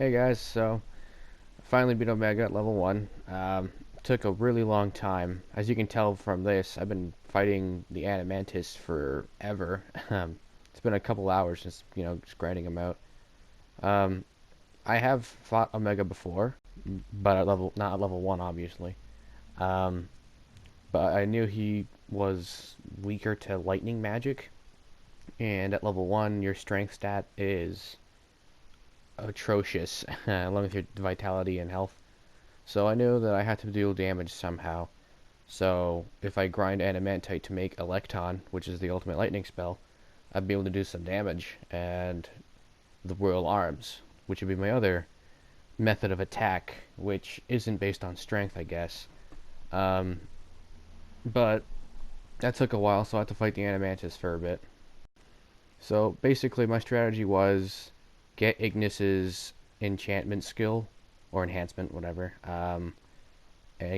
Hey guys, so I finally beat Omega at level 1. Took a really long time. As you can tell from this, I've been fighting the Animantis forever. It's been a couple hours since, just grinding him out. Um, I have fought Omega before, but not at level 1, obviously. Um, but I knew he was weaker to lightning magic, and at level 1, your strength stat is atrocious, along with your vitality and health. So I knew that I had to deal damage somehow. So if I grind Adamantite to make Electon, which is the ultimate lightning spell, I'd be able to do some damage. And the Royal Arms, which would be my other method of attack, which isn't based on strength, I guess. Um, but that took a while, so I had to fight the Animantis for a bit. So basically, my strategy was get Ignis's enchantment skill, or enhancement, whatever, and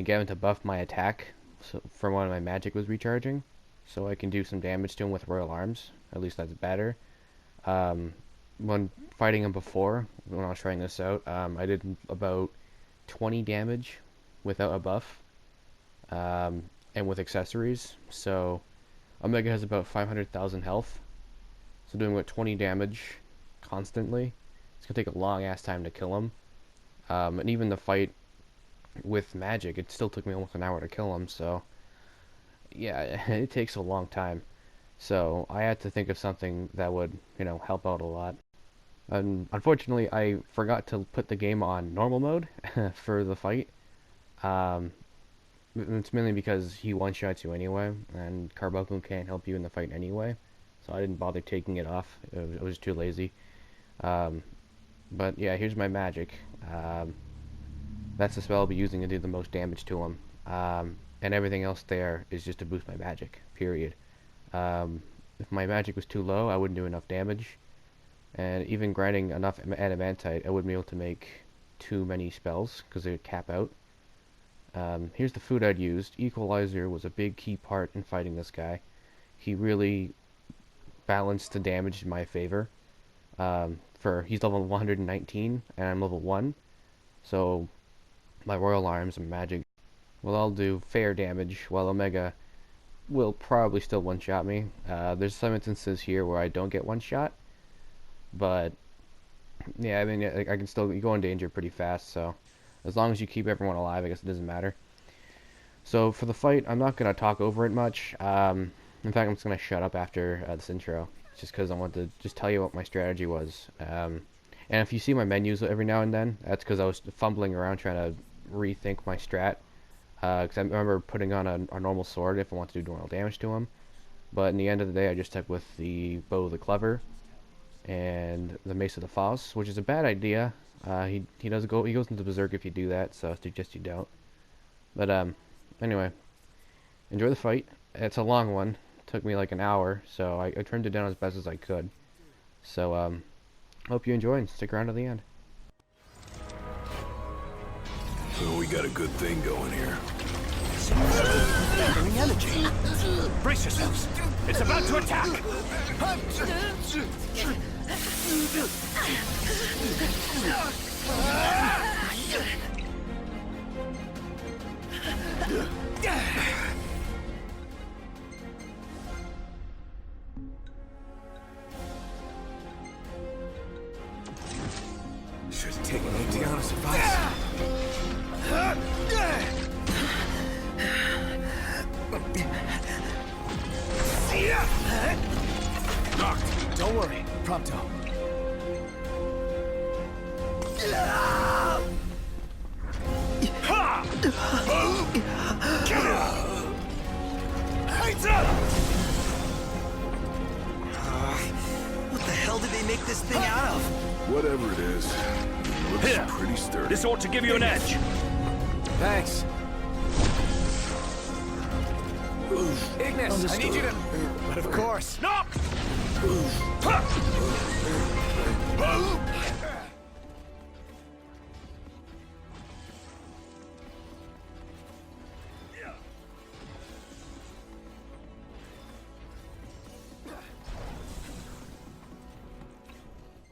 get him to buff my attack from when my magic was recharging, so I can do some damage to him with Royal Arms. At least that's better. Um, when fighting him before, when I was trying this out, I did about 20 damage without a buff, and with accessories. So Omega has about 500,000 health, so doing about 20 damage constantly, it's gonna take a long ass time to kill him. And even the fight with magic, it still took me almost an hour to kill him. So yeah, it takes a long time. So I had to think of something that would, help out a lot. And unfortunately, I forgot to put the game on normal mode for the fight. Um, it's mainly because he one-shots you anyway, and Carbuncle can't help you in the fight anyway. So I didn't bother taking it off. I was too lazy. Um, but yeah, here's my magic. That's the spell I'll be using to do the most damage to him. And everything else there is just to boost my magic, period. If my magic was too low, I wouldn't do enough damage. And even grinding enough adamantite, I wouldn't be able to make too many spells, because they would cap out. Here's the food I'd used. Equalizer was a big key part in fighting this guy. He really balanced the damage in my favor. He's level 119, and I'm level 1. So my Royal Arms and magic will all do fair damage, while Omega will probably still one-shot me. There's some instances here where I don't get one-shot, but yeah, I mean, I can still go in danger pretty fast, so as long as you keep everyone alive, I guess it doesn't matter. So for the fight, I'm not going to talk over it much. In fact, I'm just going to shut up after this intro, just because I want to just tell you what my strategy was. And if you see my menus every now and then, that's because I was fumbling around trying to rethink my strat. Because I remember putting on a normal sword if I want to do normal damage to him. But in the end of the day, I just stuck with the Bow of the Clever and the Mace of the Foss, which is a bad idea. He goes into Berserk if you do that, so I suggest you don't. But anyway, enjoy the fight. It's a long one. It took me like an hour, so I trimmed it down as best as I could. So hope you enjoy and stick around to the end. So we got a good thing going here. Gathering energy. Brace yourselves. It's about to attack. Should have taken Aetiana's advice. Knocked. Don't worry. Prompto. What the hell did they make this thing out of? Whatever it is, it looks Here. pretty sturdy. This ought to give you an edge. Thanks. Ignis, I need you to... But of course. Knock!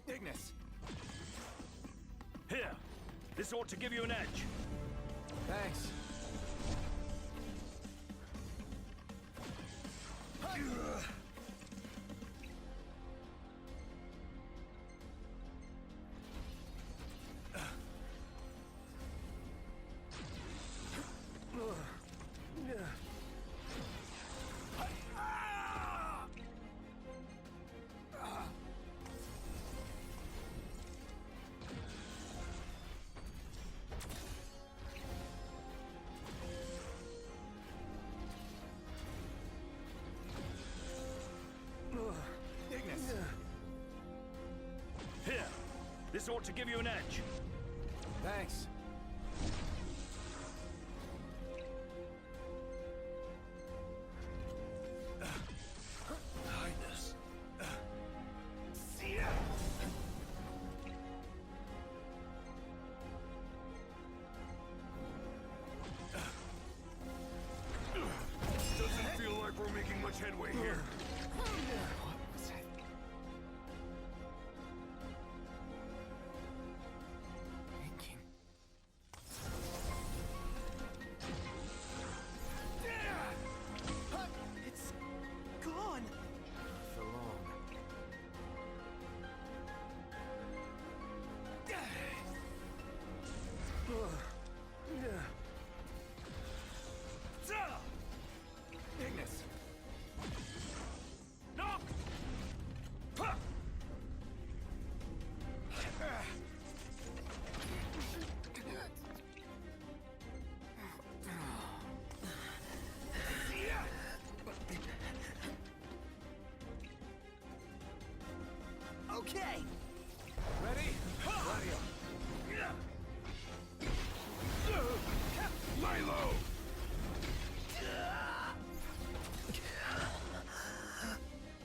Ignis. This ought to give you an edge. Thanks. Ignis. Here. This ought to give you an edge. Thanks. Highness. See ya. Doesn't feel like we're making much headway here. What was it? Thinking. It's gone. For long. Ignis. Knock! Puh! Okay. Ready? Radio. Milo!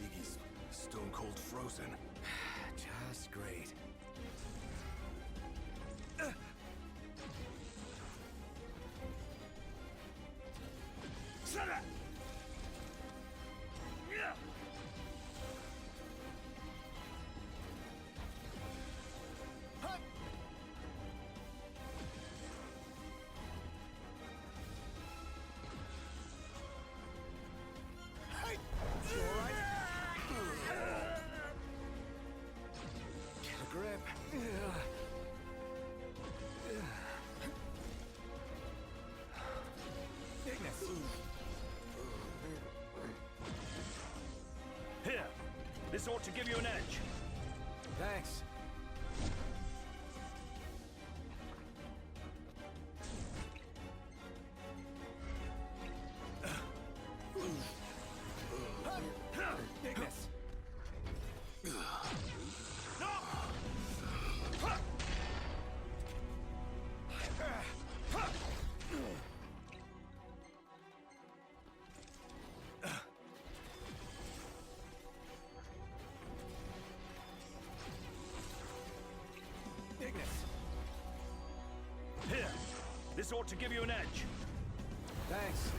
Iggy's stone cold frozen. Just great. Shut up! Yeah! Get a grip. Ignis. Here. This ought to give you an edge. Thanks. Ignis. Ignis. Here. This ought to give you an edge. Thanks.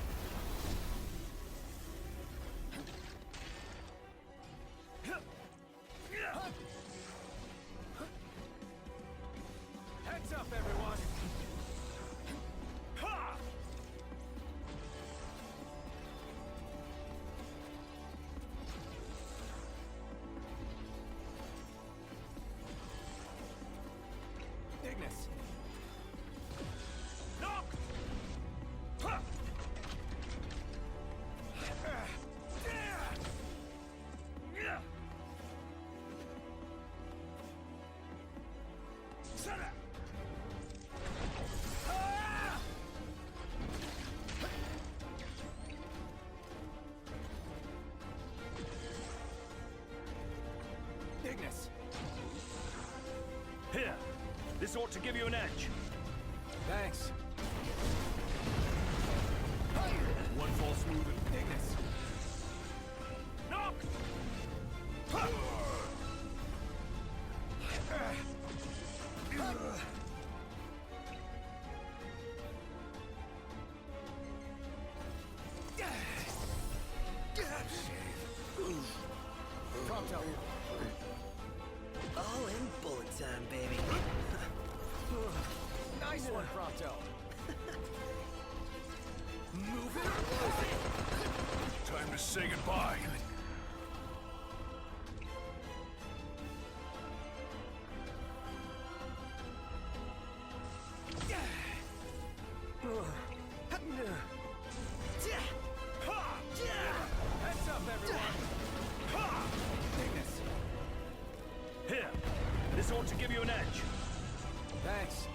Heads up, everyone! Ha! Ignis. Knock! Ha! Yeah! Shut up! Ignis. Here. This ought to give you an edge. Thanks. One false move and Ignis. knock! Prompto. All in bullet time, baby. Prompto. Move it or lose it! Time to say goodbye. Heads up, everyone. Ignis. Here. This ought to give you an edge. Thanks.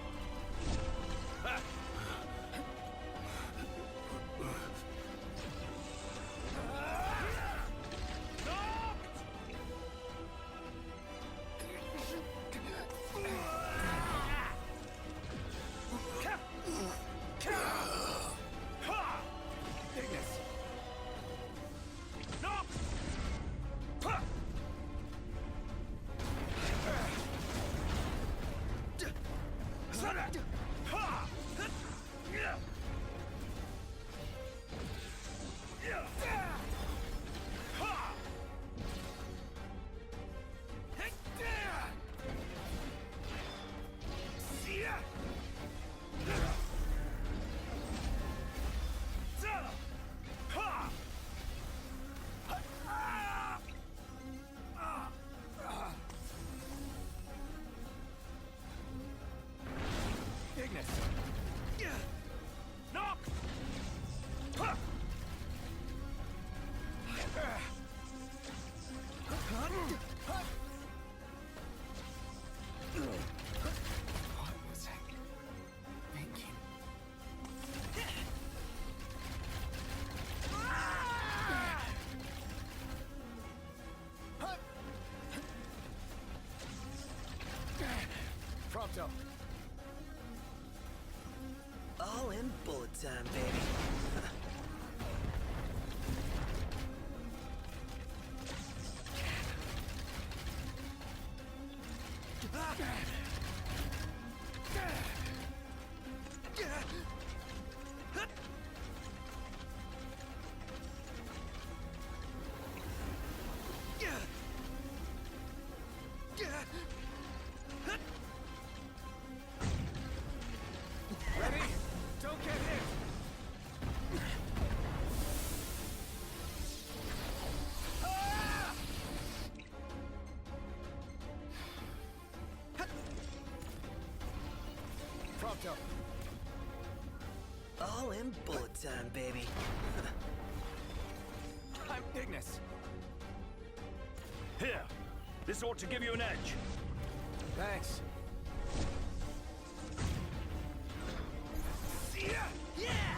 Ignis. Ignis. Knock! What was I thinking? Prompto. All in bullet time, baby. Ready? Don't get hit. Prompto. All in bullet time, baby. I'm Ignis. Here. This ought to give you an edge. Thanks. Yeah!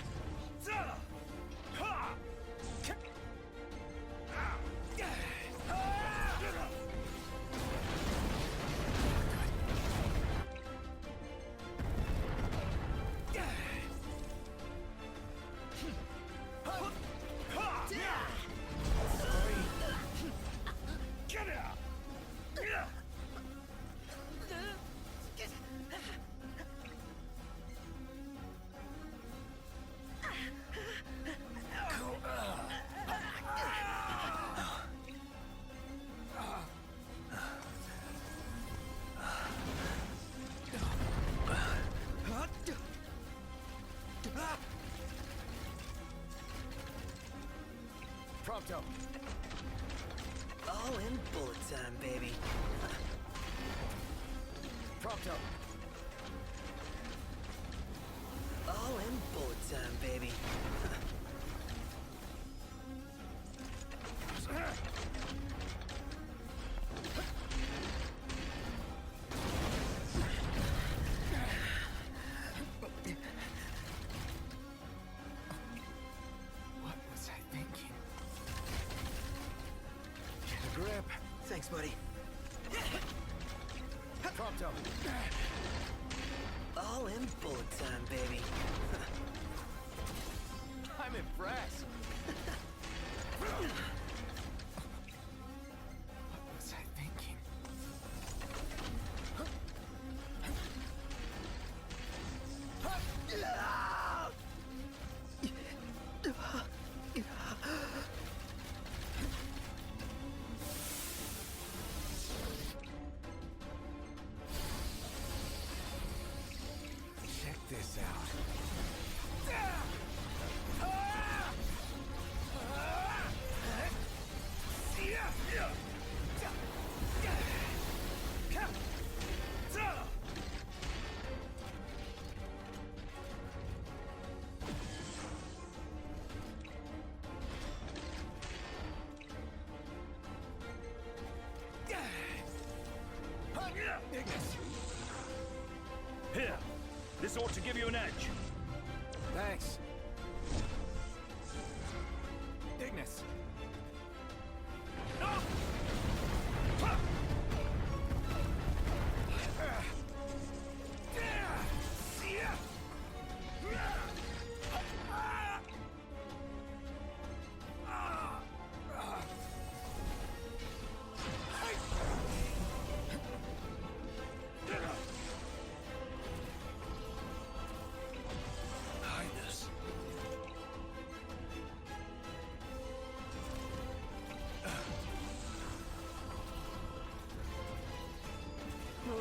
Get out! Prompto. All in bullet time, baby. Prompto. All in bullet time, baby. What was I thinking? Get a grip. Thanks, buddy. Prompto. All in bullet time, baby. I'm impressed. What was I thinking? this out. Ignis. Here. This ought to give you an edge. Thanks. Ignis. Highness. What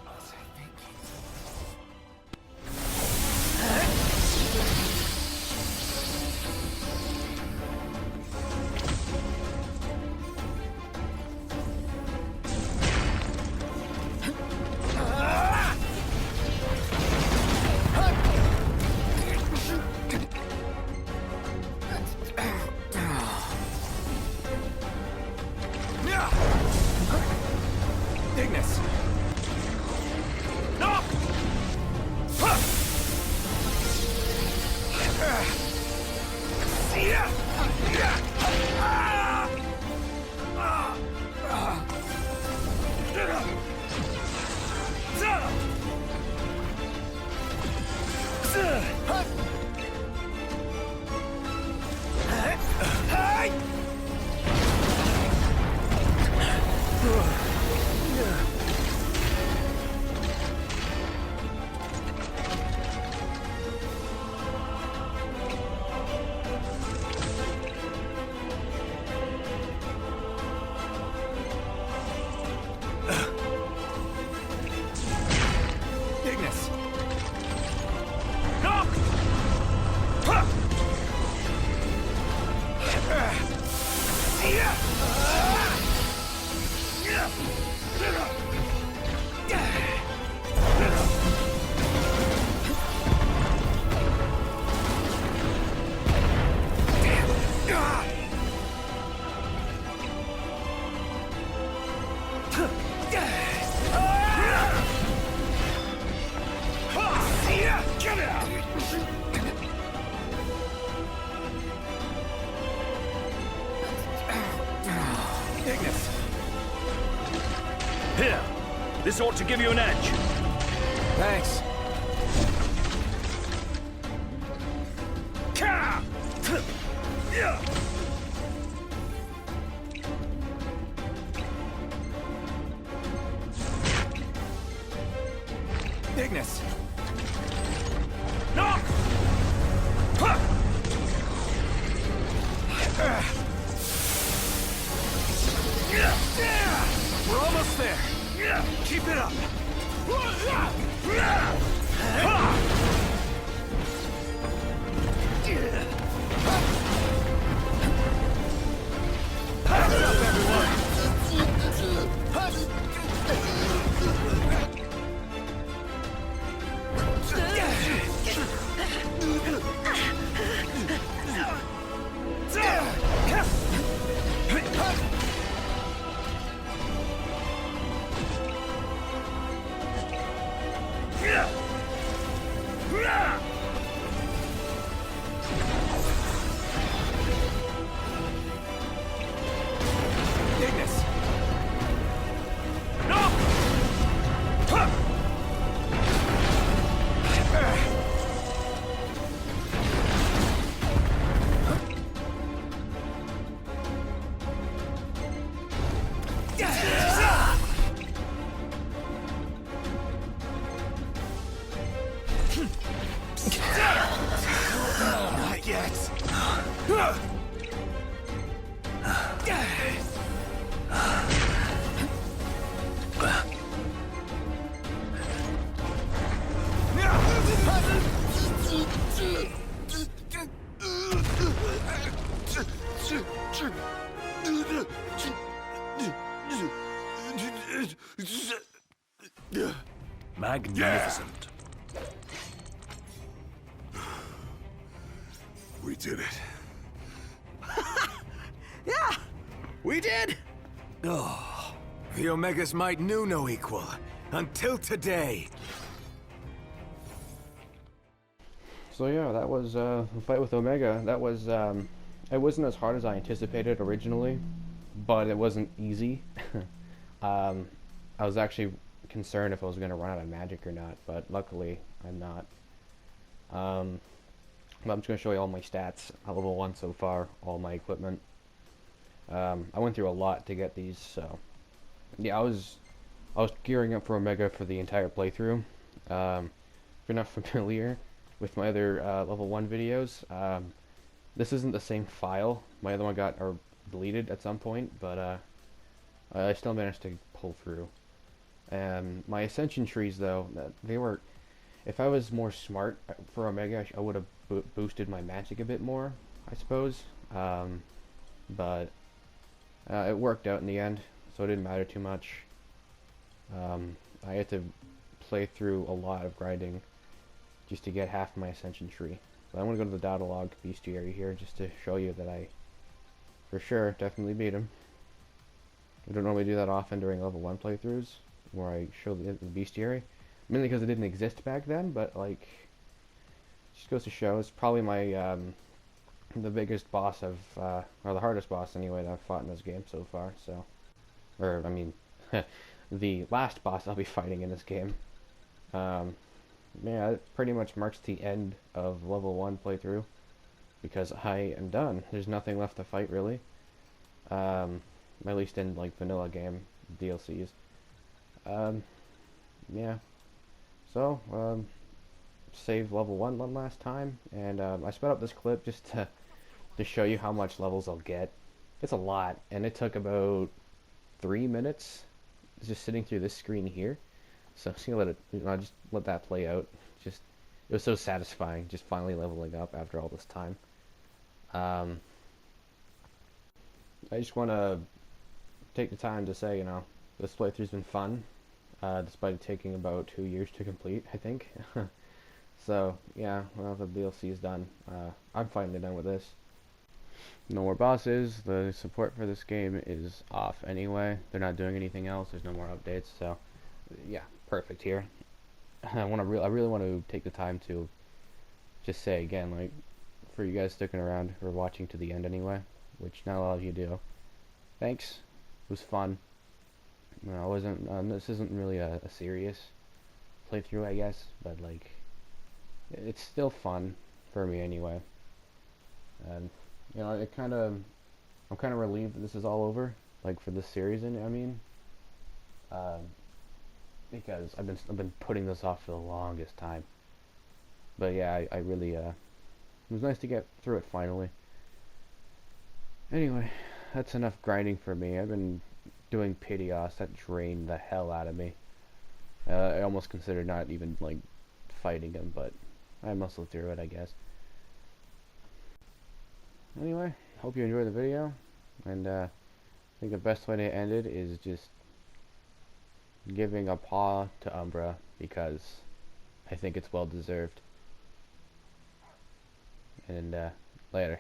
was I thinking? Ignis. No! Ignis. No! Get out! Ignis. Here. This ought to give you an edge. Thanks. Ka! Yeah! Ignis. No! Huh! We're almost there. Keep it up. Pass up, everyone. Not yet. Magnificent. We did it. Yeah, we did. Oh, the Omega's might knew no equal until today. So yeah, that was the fight with Omega. That was it wasn't as hard as I anticipated originally, but it wasn't easy. I was actually concerned if I was going to run out of magic or not, but luckily I'm not. But I'm just going to show you all my stats at level 1 so far, all my equipment. I went through a lot to get these, so yeah, I was gearing up for Omega for the entire playthrough. If you're not familiar with my other level 1 videos, this isn't the same file. My other one got deleted at some point, but I still managed to pull through. My ascension trees, though, they were. If I was more smart for Omega, I would have boosted my magic a bit more, I suppose. But it worked out in the end, so it didn't matter too much. I had to play through a lot of grinding just to get half my ascension tree. But I'm going to go to the Datalog bestiary here just to show you that I, for sure, definitely beat him. I don't normally do that often during level 1 playthroughs, where I show the bestiary. Mainly because it didn't exist back then, but like, just goes to show, it's probably my, the biggest boss or the hardest boss anyway that I've fought in this game so far, so. Or, I mean, the last boss I'll be fighting in this game. Yeah, it pretty much marks the end of level 1 playthrough, because I am done. There's nothing left to fight, really. At least in, like, vanilla game DLCs. Yeah. So, save level 1 one last time, and I sped up this clip just to show you how much levels I'll get. It's a lot, and it took about 3 minutes just sitting through this screen here. So I'm just gonna just let that play out. Just, it was so satisfying, just finally leveling up after all this time. I just want to take the time to say, you know, this playthrough's been fun. Despite it taking about 2 years to complete, I think. So, yeah, well, the DLC is done. I'm finally done with this. No more bosses. The support for this game is off anyway. They're not doing anything else. There's no more updates. So, yeah, perfect here. I really want to take the time to just say again, like, for you guys sticking around or watching to the end anyway, which not a lot of you do. Thanks. It was fun. No, I wasn't. This isn't really a serious playthrough, I guess, but like, it's still fun for me anyway. And you know, I'm kind of relieved that this is all over, like for this series. I mean, because I've been putting this off for the longest time. But yeah, I really it was nice to get through it finally. Anyway, that's enough grinding for me. I've been doing Piteos, that drained the hell out of me. I almost considered not even like fighting him, but I muscled through it, I guess. Anyway, hope you enjoyed the video, and I think the best way to end it is just giving a paw to Umbra, because I think it's well deserved. And later.